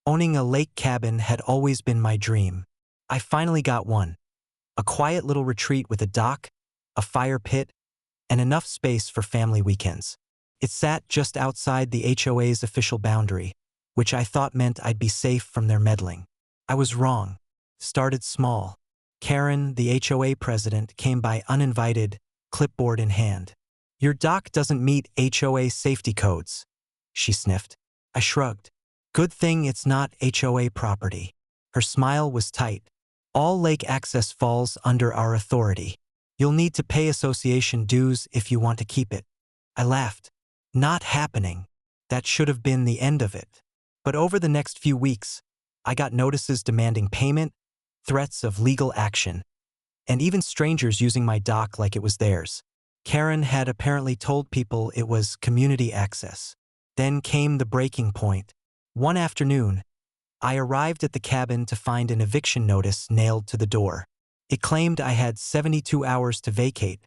Owning a lake cabin had always been my dream. I finally got one. A quiet little retreat with a dock, a fire pit, and enough space for family weekends. It sat just outside the HOA's official boundary, which I thought meant I'd be safe from their meddling. I was wrong. Started small. Karen, the HOA president, came by uninvited, clipboard in hand. "Your dock doesn't meet HOA safety codes," she sniffed. I shrugged. "Good thing it's not HOA property." Her smile was tight. "All lake access falls under our authority. You'll need to pay association dues if you want to keep it." I laughed. Not happening. That should have been the end of it. But over the next few weeks, I got notices demanding payment, threats of legal action, and even strangers using my dock like it was theirs. Karen had apparently told people it was community access. Then came the breaking point. One afternoon, I arrived at the cabin to find an eviction notice nailed to the door. It claimed I had 72 hours to vacate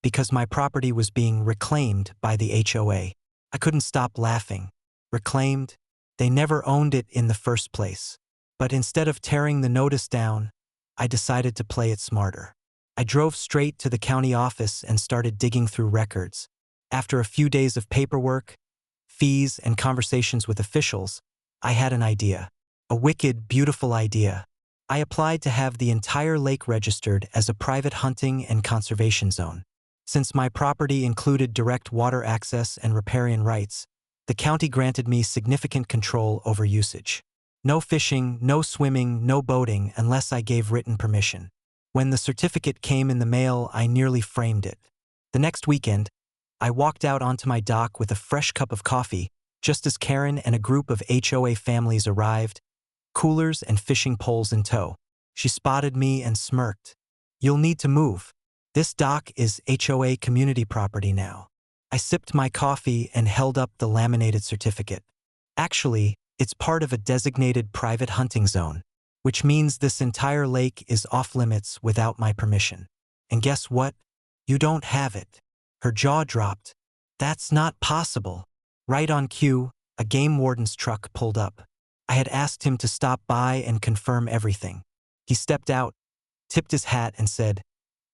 because my property was being reclaimed by the HOA. I couldn't stop laughing. Reclaimed? They never owned it in the first place. But instead of tearing the notice down, I decided to play it smarter. I drove straight to the county office and started digging through records. After a few days of paperwork, fees, and conversations with officials, I had an idea. A wicked, beautiful idea. I applied to have the entire lake registered as a private hunting and conservation zone. Since my property included direct water access and riparian rights, the county granted me significant control over usage. No fishing, no swimming, no boating unless I gave written permission. When the certificate came in the mail, I nearly framed it. The next weekend, I walked out onto my dock with a fresh cup of coffee, just as Karen and a group of HOA families arrived, coolers and fishing poles in tow. She spotted me and smirked. "You'll need to move. This dock is HOA community property now." I sipped my coffee and held up the laminated certificate. "Actually, it's part of a designated private hunting zone, which means this entire lake is off-limits without my permission. And guess what? You don't have it." Her jaw dropped. "That's not possible." Right on cue, a game warden's truck pulled up. I had asked him to stop by and confirm everything. He stepped out, tipped his hat, and said,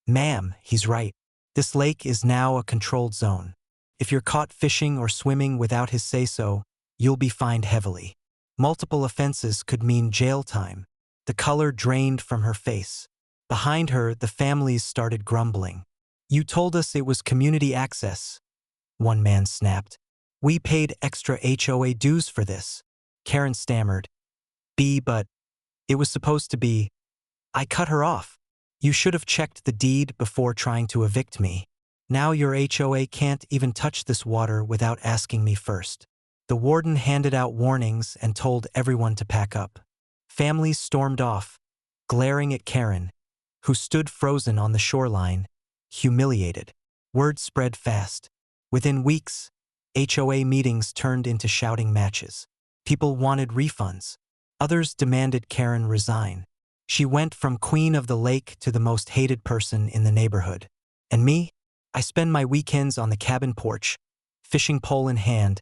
"Ma'am, he's right. This lake is now a controlled zone. If you're caught fishing or swimming without his say-so, you'll be fined heavily. Multiple offenses could mean jail time." The color drained from her face. Behind her, the families started grumbling. "You told us it was community access," one man snapped. "We paid extra HOA dues for this." Karen stammered. But it was supposed to be." I cut her off. "You should have checked the deed before trying to evict me. Now your HOA can't even touch this water without asking me first." The warden handed out warnings and told everyone to pack up. Families stormed off, glaring at Karen, who stood frozen on the shoreline, humiliated. Word spread fast. Within weeks, HOA meetings turned into shouting matches. People wanted refunds. Others demanded Karen resign. She went from queen of the lake to the most hated person in the neighborhood. And me? I spend my weekends on the cabin porch, fishing pole in hand,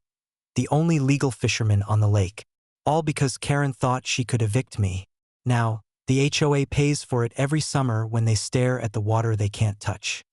the only legal fisherman on the lake. All because Karen thought she could evict me. Now, the HOA pays for it every summer when they stare at the water they can't touch.